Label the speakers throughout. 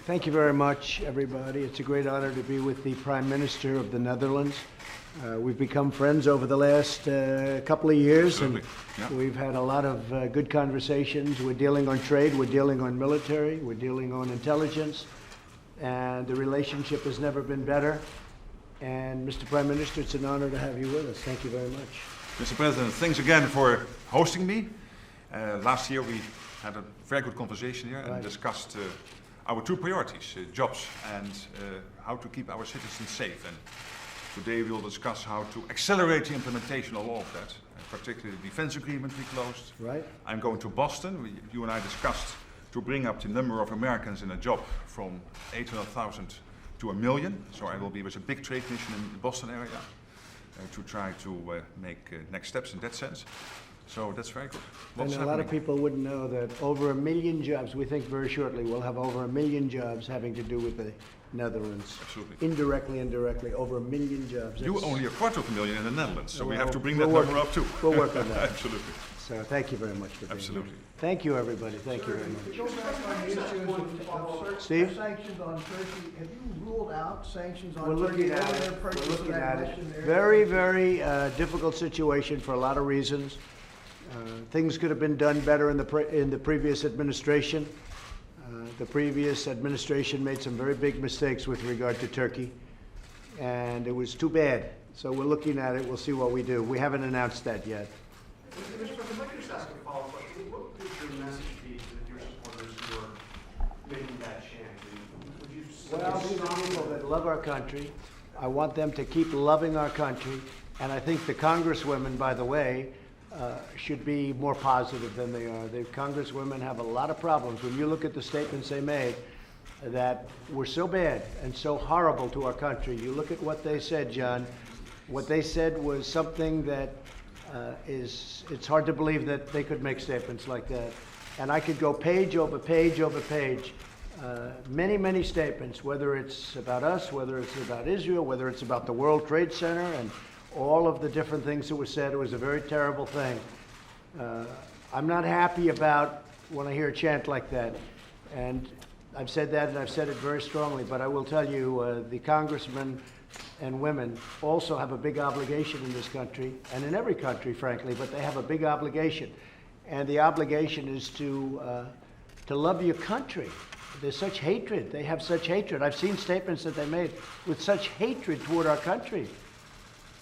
Speaker 1: Thank you very much, everybody. It's a great honor to be with the Prime Minister of the Netherlands. We've become friends over the last couple of years,
Speaker 2: Absolutely.
Speaker 1: and
Speaker 2: Yeah.
Speaker 1: we've had a lot of good conversations. We're dealing on trade, we're dealing on military, we're dealing on intelligence, and the relationship has never been better. And Mr. Prime Minister, it's an honor to have you with us. Thank you very much.
Speaker 2: Mr. President, thanks again for hosting me. Last year we had a very good conversation here and
Speaker 1: Right.
Speaker 2: discussed our two priorities, jobs and how to keep our citizens safe. And today we will discuss how to accelerate the implementation of all of that, particularly the defense agreement we closed.
Speaker 1: Right?
Speaker 2: I'm going to Boston. You and I discussed to bring up the number of Americans in a job from 800,000 to 1 million. So I will be with a big trade mission in the Boston area to try to make next steps in that sense. So that's very good. Lots
Speaker 1: And a lot of
Speaker 2: happening.
Speaker 1: people wouldn't know that over 1 million jobs, we think very shortly we'll have over 1 million jobs having to do with the Netherlands.
Speaker 2: Absolutely.
Speaker 1: Indirectly, over 1 million jobs.
Speaker 2: You
Speaker 1: That's-
Speaker 2: only a quarter of a million in the Netherlands, so we have to bring
Speaker 1: We'll
Speaker 2: that
Speaker 1: work-
Speaker 2: number up too.
Speaker 1: We'll work on that.
Speaker 2: Absolutely.
Speaker 1: So thank you very much for being
Speaker 2: Absolutely.
Speaker 1: here. Thank you, everybody. Thank you very much.
Speaker 3: Go back on the issue of
Speaker 1: Steve?
Speaker 3: sanctions on Turkey. Have you ruled out sanctions on
Speaker 1: We're
Speaker 3: Turkey?
Speaker 1: looking at
Speaker 3: over
Speaker 1: it.
Speaker 3: their
Speaker 1: We're
Speaker 3: purchase of
Speaker 1: looking
Speaker 3: that
Speaker 1: at it.
Speaker 3: Russian air
Speaker 1: Very,
Speaker 3: defense?
Speaker 1: very difficult situation for a lot of reasons. Things could have been done better in the previous administration. The previous administration made some very big mistakes with regard to Turkey, and it was too bad. So we're looking at it. We'll see what we do. We haven't announced that yet.
Speaker 4: Mr. President, let me just ask a follow-up question. What would your message be to your supporters who are making that chant? Would you
Speaker 1: Well, these are people that love our country. I want them to keep loving our country. And I think the congresswomen, by the way, should be more positive than they are. The congresswomen have a lot of problems. When you look at the statements they made that were so bad and so horrible to our country, you look at what they said, John. What they said was something that it's hard to believe that they could make statements like that. And I could go page over page over page, many, many statements, whether it's about us, whether it's about Israel, whether it's about the World Trade Center, and all of the different things that were said. It was a very terrible thing. I'm not happy about when I hear a chant like that. And I've said that, and I've said it very strongly, but I will tell you, the congressmen and women also have a big obligation in this country, and in every country, frankly, but they have a big obligation. And the obligation is to love your country. There's such hatred. They have such hatred. I've seen statements that they made with such hatred toward our country.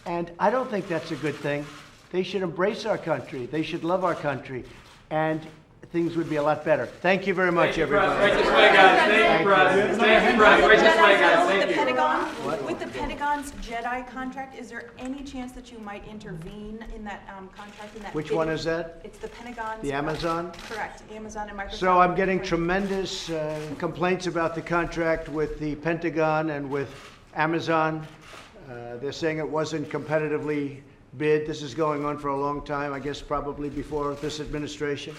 Speaker 1: And I don't think that's a good thing. They should embrace our country. They should love our country. And things would be a lot better. Thank you very much, everybody.
Speaker 5: Right this way, guys. Thank you, Press. Thank you, Press. Right this way, guys.
Speaker 6: With
Speaker 5: Thank
Speaker 6: the
Speaker 5: you.
Speaker 6: Pentagon, with the Pentagon's JEDI contract, is there any chance that you might intervene in that contract? In that
Speaker 1: Which
Speaker 6: bidding?
Speaker 1: one is that?
Speaker 6: It's the Pentagon's.
Speaker 1: The Amazon?
Speaker 6: Correct, Amazon and Microsoft.
Speaker 1: So I'm getting tremendous complaints about the contract with the Pentagon and with Amazon. They're saying it wasn't competitively bid. This is going on for a long time, I guess probably before this administration.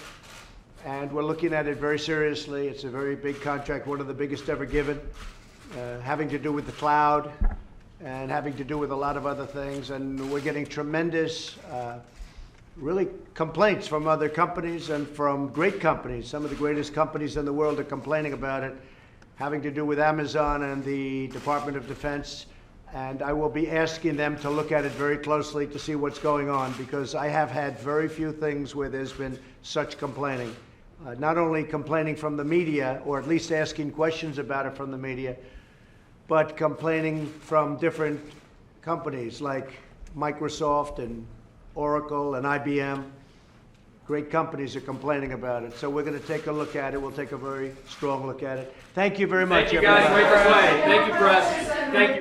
Speaker 1: And we're looking at it very seriously. It's a very big contract, one of the biggest ever given, having to do with the cloud and having to do with a lot of other things. And we're getting tremendous, really complaints from other companies and from great companies. Some of the greatest companies in the world are complaining about it, having to do with Amazon and the Department of Defense. And I will be asking them to look at it very closely to see what's going on, because I have had very few things where there's been such complaining. Not only complaining from the media, or at least asking questions about it from the media, but complaining from different companies like Microsoft and Oracle and IBM. Great companies are complaining about it. So we're going to take a look at it. We'll take a very strong look at it. Thank you very much,
Speaker 5: Thank you, guys.
Speaker 1: everybody.
Speaker 5: Right this way. Thank you, Press. Thank you.